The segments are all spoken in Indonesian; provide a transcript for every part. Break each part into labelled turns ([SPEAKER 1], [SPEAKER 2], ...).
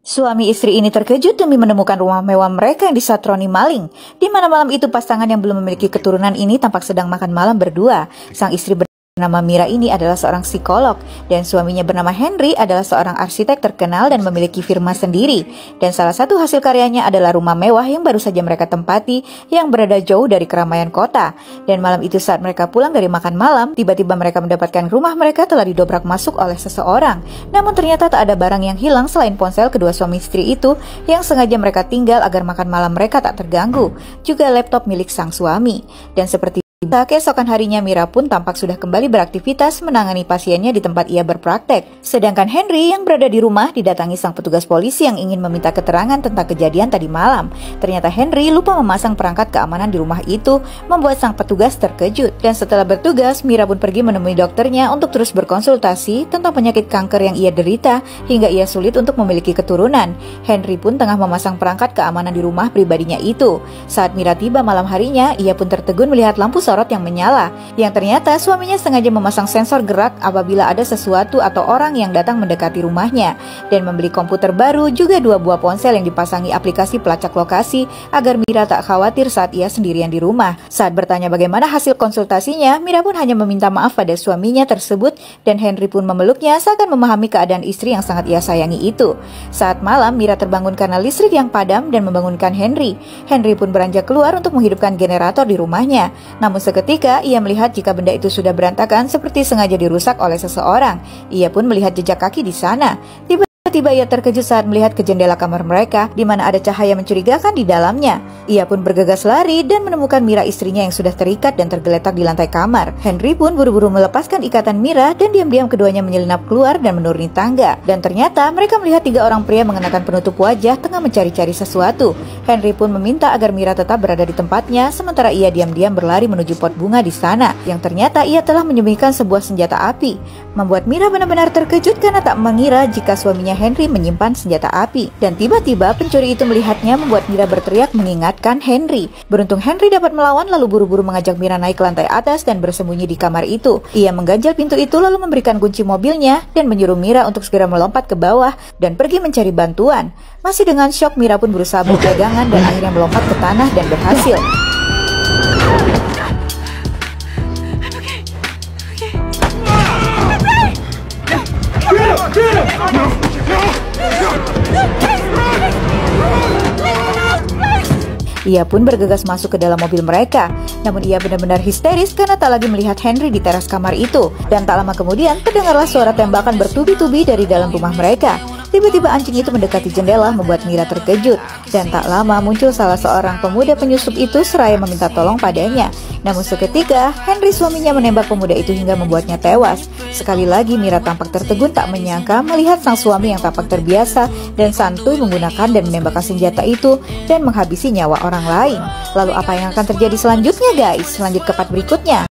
[SPEAKER 1] Suami istri ini terkejut demi menemukan rumah mewah mereka yang disatroni maling. Di mana malam itu pasangan yang belum memiliki keturunan ini tampak sedang makan malam berdua. Sang istri bernama Mira ini adalah seorang psikolog dan suaminya bernama Henry adalah seorang arsitek terkenal dan memiliki firma sendiri. Dan salah satu hasil karyanya adalah rumah mewah yang baru saja mereka tempati yang berada jauh dari keramaian kota. Dan malam itu saat mereka pulang dari makan malam, tiba-tiba mereka mendapatkan rumah mereka telah didobrak masuk oleh seseorang. Namun ternyata tak ada barang yang hilang selain ponsel kedua suami istri itu yang sengaja mereka tinggal agar makan malam mereka tak terganggu. Juga laptop milik sang suami. Dan seperti keesokan harinya Mira pun tampak sudah kembali beraktivitas menangani pasiennya di tempat ia berpraktek. Sedangkan Henry yang berada di rumah didatangi sang petugas polisi yang ingin meminta keterangan tentang kejadian tadi malam. Ternyata Henry lupa memasang perangkat keamanan di rumah itu, membuat sang petugas terkejut. Dan setelah bertugas, Mira pun pergi menemui dokternya untuk terus berkonsultasi tentang penyakit kanker yang ia derita hingga ia sulit untuk memiliki keturunan. Henry pun tengah memasang perangkat keamanan di rumah pribadinya itu. Saat Mira tiba malam harinya, ia pun tertegun melihat lampu sorot yang menyala, yang ternyata suaminya sengaja memasang sensor gerak apabila ada sesuatu atau orang yang datang mendekati rumahnya, dan membeli komputer baru juga 2 buah ponsel yang dipasangi aplikasi pelacak lokasi agar Mira tak khawatir saat ia sendirian di rumah. Saat bertanya bagaimana hasil konsultasinya, Mira pun hanya meminta maaf pada suaminya tersebut dan Henry pun memeluknya seakan memahami keadaan istri yang sangat ia sayangi itu. Saat malam, Mira terbangun karena listrik yang padam dan membangunkan Henry. Henry pun beranjak keluar untuk menghidupkan generator di rumahnya. Namun seketika ia melihat jika benda itu sudah berantakan seperti sengaja dirusak oleh seseorang. Ia pun melihat jejak kaki di sana. Tiba-tiba ia terkejut saat melihat ke jendela kamar mereka di mana ada cahaya mencurigakan di dalamnya. Ia pun bergegas lari dan menemukan Mira istrinya yang sudah terikat dan tergeletak di lantai kamar. Henry pun buru-buru melepaskan ikatan Mira dan diam-diam keduanya menyelinap keluar dan menuruni tangga. Dan ternyata mereka melihat 3 orang pria mengenakan penutup wajah tengah mencari-cari sesuatu. Henry pun meminta agar Mira tetap berada di tempatnya sementara ia diam-diam berlari menuju pot bunga di sana. Yang ternyata ia telah menyembunyikan sebuah senjata api. Membuat Mira benar-benar terkejut karena tak mengira jika suaminya Henry menyimpan senjata api. Dan tiba-tiba pencuri itu melihatnya membuat Mira berteriak mengingatkan Henry. Beruntung Henry dapat melawan lalu buru-buru mengajak Mira naik ke lantai atas dan bersembunyi di kamar itu. Ia mengganjal pintu itu lalu memberikan kunci mobilnya dan menyuruh Mira untuk segera melompat ke bawah dan pergi mencari bantuan. Masih dengan syok, Mira pun berusaha berpegangan dan akhirnya melompat ke tanah dan berhasil. Ia pun bergegas masuk ke dalam mobil mereka. Namun ia benar-benar histeris karena tak lagi melihat Henry di teras kamar itu. Dan tak lama kemudian terdengarlah suara tembakan bertubi-tubi dari dalam rumah mereka. Tiba-tiba anjing itu mendekati jendela membuat Mira terkejut. Dan tak lama muncul salah seorang pemuda penyusup itu seraya meminta tolong padanya. Namun seketika Henry suaminya menembak pemuda itu hingga membuatnya tewas. Sekali lagi Mira tampak tertegun tak menyangka melihat sang suami yang tampak terbiasa dan santuy menggunakan dan menembakkan senjata itu dan menghabisi nyawa orang lain. Lalu apa yang akan terjadi selanjutnya guys? Lanjut ke part berikutnya.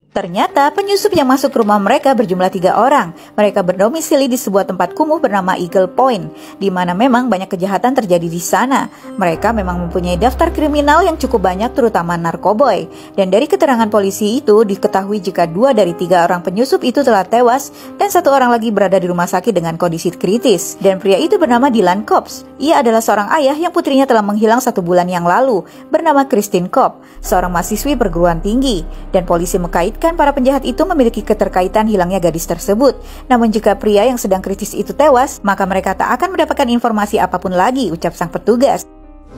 [SPEAKER 1] Ternyata penyusup yang masuk ke rumah mereka berjumlah 3 orang. Mereka berdomisili di sebuah tempat kumuh bernama Eagle Point, di mana memang banyak kejahatan terjadi di sana. Mereka memang mempunyai daftar kriminal yang cukup banyak, terutama narkoboy. Dan dari keterangan polisi itu diketahui jika 2 dari 3 orang penyusup itu telah tewas dan 1 orang lagi berada di rumah sakit dengan kondisi kritis. Dan pria itu bernama Dylan Cobbs. Ia adalah seorang ayah yang putrinya telah menghilang 1 bulan yang lalu, bernama Christine Cobb, seorang mahasiswi perguruan tinggi. Dan polisi mengkaitkan para penjahat itu memiliki keterkaitan hilangnya gadis tersebut. Namun jika pria yang sedang kritis itu tewas, maka mereka tak akan mendapatkan informasi apapun lagi, ucap sang petugas.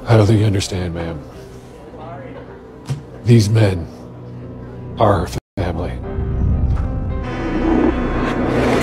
[SPEAKER 2] I don't think you understand, ma'am. These men are her family.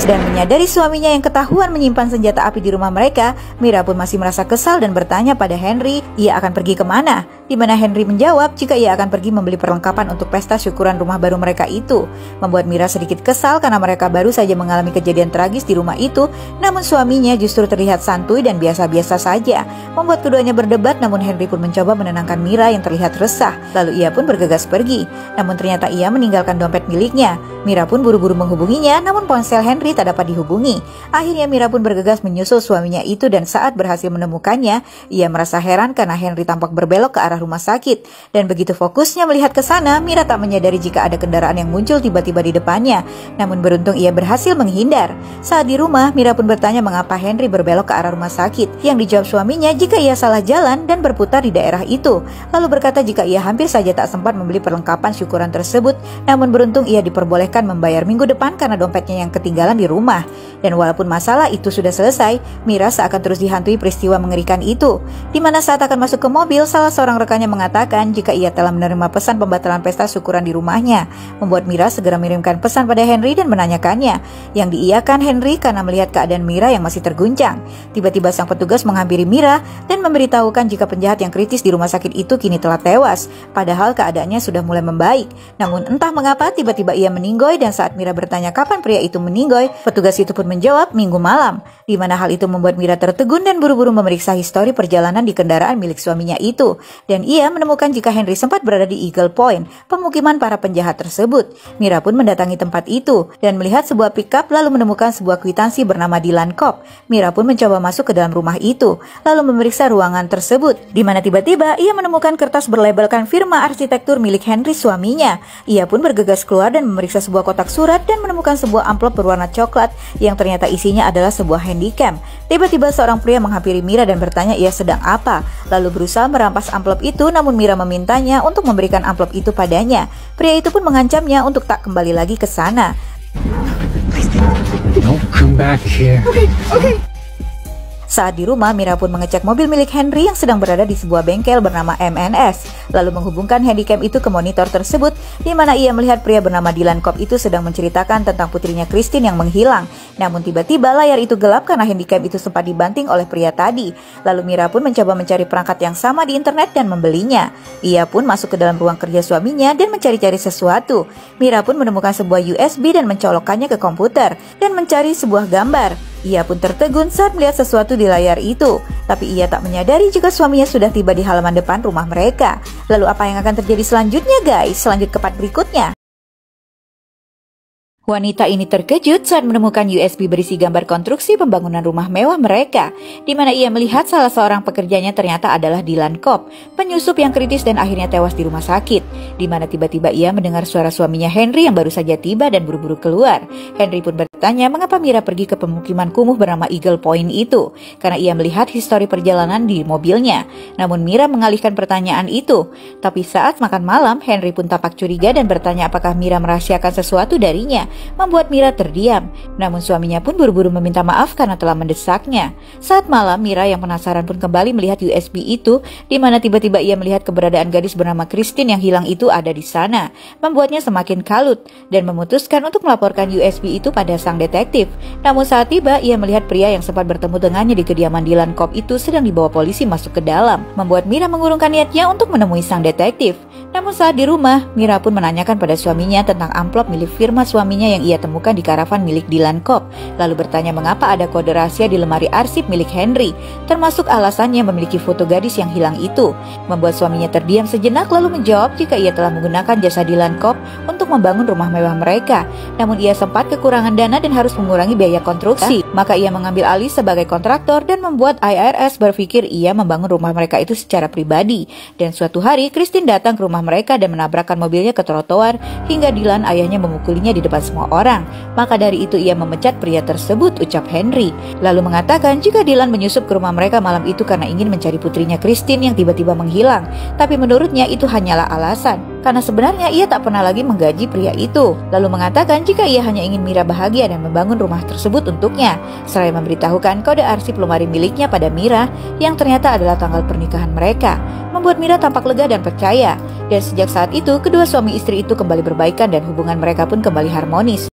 [SPEAKER 1] Dan menyadari suaminya yang ketahuan menyimpan senjata api di rumah mereka, Mira pun masih merasa kesal dan bertanya pada Henry, ia akan pergi kemana? Di mana Henry menjawab jika ia akan pergi membeli perlengkapan untuk pesta syukuran rumah baru mereka itu. Membuat Mira sedikit kesal karena mereka baru saja mengalami kejadian tragis di rumah itu, namun suaminya justru terlihat santuy dan biasa-biasa saja. Membuat keduanya berdebat, namun Henry pun mencoba menenangkan Mira yang terlihat resah. Lalu ia pun bergegas pergi, namun ternyata ia meninggalkan dompet miliknya. Mira pun buru-buru menghubunginya, namun ponsel Henry tak dapat dihubungi. Akhirnya Mira pun bergegas menyusul suaminya itu dan saat berhasil menemukannya, ia merasa heran karena Henry tampak berbelok ke arah arah rumah sakit. Dan begitu fokusnya melihat ke sana, Mira tak menyadari jika ada kendaraan yang muncul tiba-tiba di depannya. Namun beruntung ia berhasil menghindar. Saat di rumah, Mira pun bertanya mengapa Henry berbelok ke arah rumah sakit. Yang dijawab suaminya jika ia salah jalan dan berputar di daerah itu. Lalu berkata jika ia hampir saja tak sempat membeli perlengkapan syukuran tersebut, namun beruntung ia diperbolehkan membayar minggu depan karena dompetnya yang ketinggalan di rumah. Dan walaupun masalah itu sudah selesai, Mira seakan terus dihantui peristiwa mengerikan itu, di mana saat akan masuk ke mobil, salah seorang rekannya mengatakan jika ia telah menerima pesan pembatalan pesta syukuran di rumahnya, membuat Mira segera mengirimkan pesan pada Henry dan menanyakannya, yang diiyakan Henry karena melihat keadaan Mira yang masih terguncang. Tiba-tiba sang petugas menghampiri Mira dan memberitahukan jika penjahat yang kritis di rumah sakit itu kini telah tewas, padahal keadaannya sudah mulai membaik. Namun entah mengapa tiba-tiba ia meninggoy, dan saat Mira bertanya kapan pria itu meninggoy, petugas itu pun menjawab Minggu malam, di mana hal itu membuat Mira tertegun dan buru-buru memeriksa histori perjalanan di kendaraan milik suaminya itu. Dan ia menemukan jika Henry sempat berada di Eagle Point, pemukiman para penjahat tersebut. Mira pun mendatangi tempat itu dan melihat sebuah pickup lalu menemukan sebuah kwitansi bernama Dylan Cobb. Mira pun mencoba masuk ke dalam rumah itu, lalu memeriksa ruangan tersebut, di mana tiba-tiba ia menemukan kertas berlabelkan firma arsitektur milik Henry suaminya. Ia pun bergegas keluar dan memeriksa sebuah kotak surat dan menemukan sebuah amplop berwarna coklat yang ternyata isinya adalah sebuah handycam. Tiba-tiba seorang pria menghampiri Mira dan bertanya ia sedang apa, lalu berusaha merampas amplop itu, namun Mira memintanya untuk memberikan amplop itu padanya. Pria itu pun mengancamnya untuk tak kembali lagi ke sana.
[SPEAKER 2] Don't come back here.
[SPEAKER 3] Okay.
[SPEAKER 1] Saat di rumah, Mira pun mengecek mobil milik Henry yang sedang berada di sebuah bengkel bernama MNS, lalu menghubungkan handycam itu ke monitor tersebut, di mana ia melihat pria bernama Dylan Cobb itu sedang menceritakan tentang putrinya Christine yang menghilang. Namun tiba-tiba layar itu gelap karena handycam itu sempat dibanting oleh pria tadi. Lalu Mira pun mencoba mencari perangkat yang sama di internet dan membelinya. Ia pun masuk ke dalam ruang kerja suaminya dan mencari-cari sesuatu. Mira pun menemukan sebuah USB dan mencolokkannya ke komputer dan mencari sebuah gambar. Ia pun tertegun saat melihat sesuatu di layar itu, tapi ia tak menyadari jika suaminya sudah tiba di halaman depan rumah mereka. Lalu apa yang akan terjadi selanjutnya guys? Lanjut ke part berikutnya. Wanita ini terkejut saat menemukan USB berisi gambar konstruksi pembangunan rumah mewah mereka, di mana ia melihat salah seorang pekerjanya ternyata adalah Dylan Cobb, penyusup yang kritis dan akhirnya tewas di rumah sakit, di mana tiba-tiba ia mendengar suara suaminya Henry yang baru saja tiba dan buru-buru keluar. Henry pun bertanya mengapa Mira pergi ke pemukiman kumuh bernama Eagle Point itu, karena ia melihat histori perjalanan di mobilnya. Namun Mira mengalihkan pertanyaan itu, tapi saat makan malam, Henry pun tampak curiga dan bertanya apakah Mira merahasiakan sesuatu darinya, membuat Mira terdiam. Namun suaminya pun buru-buru meminta maaf karena telah mendesaknya. Saat malam, Mira yang penasaran pun kembali melihat USB itu, di mana tiba-tiba ia melihat keberadaan gadis bernama Christine yang hilang itu ada di sana, membuatnya semakin kalut dan memutuskan untuk melaporkan USB itu pada sang detektif. Namun saat tiba, ia melihat pria yang sempat bertemu dengannya di kediaman Dylan Cobb itu sedang dibawa polisi masuk ke dalam, membuat Mira mengurungkan niatnya untuk menemui sang detektif. Namun saat di rumah, Mira pun menanyakan pada suaminya tentang amplop milik firma suaminya yang ia temukan di karavan milik Dylan Cobb, lalu bertanya mengapa ada kode rahasia di lemari arsip milik Henry, termasuk alasannya memiliki foto gadis yang hilang itu, membuat suaminya terdiam sejenak lalu menjawab jika ia telah menggunakan jasa Dylan Cobb untuk membangun rumah mewah mereka. Namun ia sempat kekurangan dana dan harus mengurangi biaya konstruksi, maka ia mengambil alih sebagai kontraktor dan membuat IRS berpikir ia membangun rumah mereka itu secara pribadi. Dan suatu hari Christine datang ke rumah mereka dan menabrakkan mobilnya ke trotoar hingga Dylan ayahnya memukulinya di depan semua orang. Maka dari itu ia memecat pria tersebut, ucap Henry, lalu mengatakan jika Dylan menyusup ke rumah mereka malam itu karena ingin mencari putrinya Christine yang tiba-tiba menghilang. Tapi menurutnya itu hanyalah alasan, karena sebenarnya ia tak pernah lagi menggaji pria itu. Lalu mengatakan jika ia hanya ingin Mira bahagia dan membangun rumah tersebut untuknya, seraya memberitahukan kode arsip lemari miliknya pada Mira yang ternyata adalah tanggal pernikahan mereka, membuat Mira tampak lega dan percaya. Dan sejak saat itu, kedua suami istri itu kembali berbaikan dan hubungan mereka pun kembali harmonis.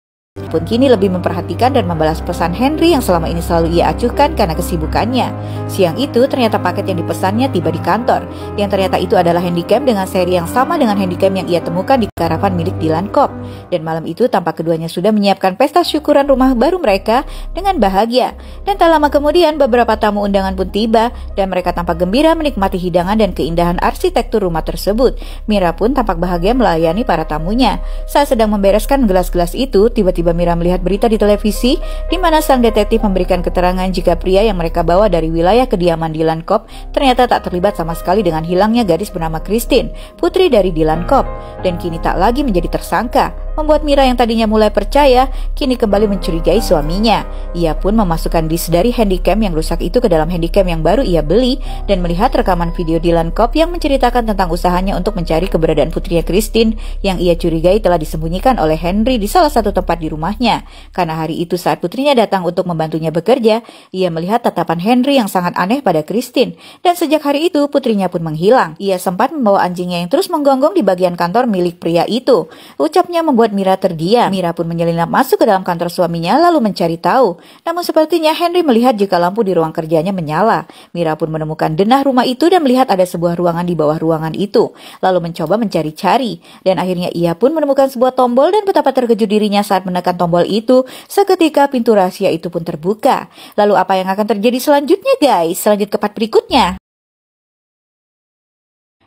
[SPEAKER 1] Pun kini lebih memperhatikan dan membalas pesan Henry yang selama ini selalu ia acuhkan karena kesibukannya. Siang itu ternyata paket yang dipesannya tiba di kantor, yang ternyata itu adalah handycam dengan seri yang sama dengan handycam yang ia temukan di karavan milik Dylan Cobb. Dan malam itu tampak keduanya sudah menyiapkan pesta syukuran rumah baru mereka dengan bahagia. Dan tak lama kemudian beberapa tamu undangan pun tiba dan mereka tampak gembira menikmati hidangan dan keindahan arsitektur rumah tersebut. Mira pun tampak bahagia melayani para tamunya. Saat sedang membereskan gelas-gelas itu, tiba-tiba tiba-tiba Mira melihat berita di televisi di mana sang detektif memberikan keterangan jika pria yang mereka bawa dari wilayah kediaman Dylan Cobb ternyata tak terlibat sama sekali dengan hilangnya gadis bernama Christine, putri dari Dylan Cobb, dan kini tak lagi menjadi tersangka. Membuat Mira yang tadinya mulai percaya, kini kembali mencurigai suaminya. Ia pun memasukkan disk dari handycam yang rusak itu ke dalam handycam yang baru ia beli dan melihat rekaman video Dylan Cobb yang menceritakan tentang usahanya untuk mencari keberadaan putrinya Christine yang ia curigai telah disembunyikan oleh Henry di salah satu tempat di rumahnya. Karena hari itu saat putrinya datang untuk membantunya bekerja, ia melihat tatapan Henry yang sangat aneh pada Christine. Dan sejak hari itu putrinya pun menghilang. Ia sempat membawa anjingnya yang terus menggonggong di bagian kantor milik pria itu. Ucapnya membuat Mira terdiam. Mira pun menyelinap masuk ke dalam kantor suaminya lalu mencari tahu. Namun sepertinya Henry melihat jika lampu di ruang kerjanya menyala. Mira pun menemukan denah rumah itu dan melihat ada sebuah ruangan di bawah ruangan itu. Lalu mencoba mencari-cari. Dan akhirnya ia pun menemukan sebuah tombol dan betapa terkejut dirinya saat menekan tombol itu. Seketika pintu rahasia itu pun terbuka. Lalu apa yang akan terjadi selanjutnya guys? Selanjut ke part berikutnya.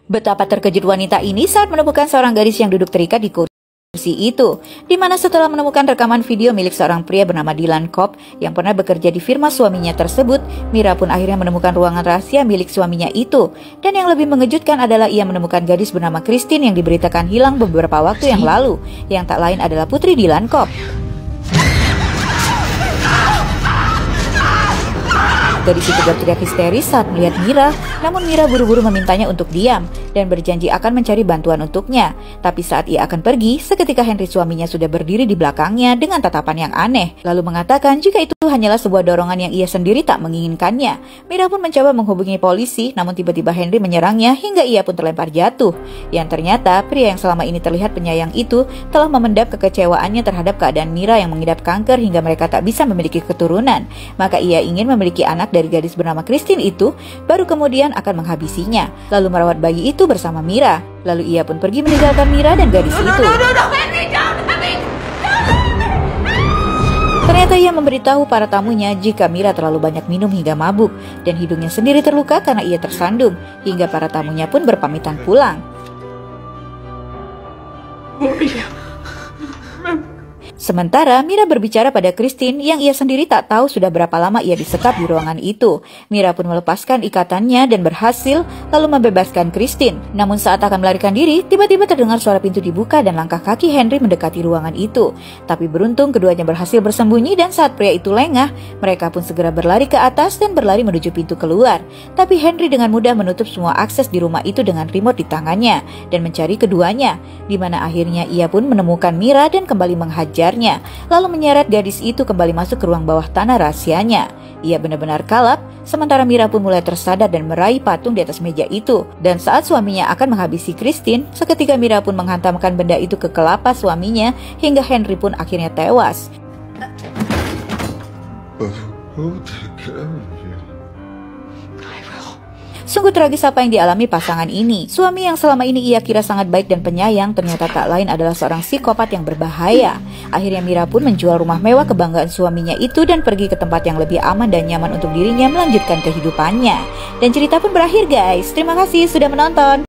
[SPEAKER 1] Betapa terkejut wanita ini saat menemukan seorang gadis yang duduk terikat di kursi itu, di mana setelah menemukan rekaman video milik seorang pria bernama Dylan Cobb yang pernah bekerja di firma suaminya tersebut, Mira pun akhirnya menemukan ruangan rahasia milik suaminya itu. Dan yang lebih mengejutkan adalah ia menemukan gadis bernama Christine yang diberitakan hilang beberapa waktu yang lalu, yang tak lain adalah putri Dylan Cobb. Gadis itu berteriak histeris saat melihat Mira, namun Mira buru-buru memintanya untuk diam dan berjanji akan mencari bantuan untuknya. Tapi saat ia akan pergi, seketika Henry suaminya sudah berdiri di belakangnya dengan tatapan yang aneh, lalu mengatakan jika itu hanyalah sebuah dorongan yang ia sendiri tak menginginkannya. Mira pun mencoba menghubungi polisi, namun tiba-tiba Henry menyerangnya hingga ia pun terlempar jatuh. Yang ternyata pria yang selama ini terlihat penyayang itu telah memendam kekecewaannya terhadap keadaan Mira yang mengidap kanker hingga mereka tak bisa memiliki keturunan. Maka ia ingin memiliki anak dari gadis bernama Christine itu, baru kemudian akan menghabisinya, lalu merawat bayi itu bersama Mira. Lalu ia pun pergi meninggalkan Mira dan gadis itu. Ternyata ia memberitahu para tamunya jika Mira terlalu banyak minum hingga mabuk, dan hidungnya sendiri terluka karena ia tersandung, hingga para tamunya pun berpamitan pulang. Sementara Mira berbicara pada Christine yang ia sendiri tak tahu sudah berapa lama ia disekap di ruangan itu. Mira pun melepaskan ikatannya dan berhasil lalu membebaskan Christine. Namun saat akan melarikan diri, tiba-tiba terdengar suara pintu dibuka dan langkah kaki Henry mendekati ruangan itu. Tapi beruntung keduanya berhasil bersembunyi dan saat pria itu lengah, mereka pun segera berlari ke atas dan berlari menuju pintu keluar. Tapi Henry dengan mudah menutup semua akses di rumah itu dengan remote di tangannya dan mencari keduanya, di mana akhirnya ia pun menemukan Mira dan kembali menghajar, lalu menyeret gadis itu kembali masuk ke ruang bawah tanah rahasianya. Ia benar-benar kalap, sementara Mira pun mulai tersadar dan meraih patung di atas meja itu. Dan saat suaminya akan menghabisi Christine, seketika Mira pun menghantamkan benda itu ke kelapa suaminya hingga Henry pun akhirnya tewas. Sungguh tragis apa yang dialami pasangan ini. Suami yang selama ini ia kira sangat baik dan penyayang ternyata tak lain adalah seorang psikopat yang berbahaya. Akhirnya Mira pun menjual rumah mewah kebanggaan suaminya itu dan pergi ke tempat yang lebih aman dan nyaman untuk dirinya melanjutkan kehidupannya. Dan cerita pun berakhir guys. Terima kasih sudah menonton.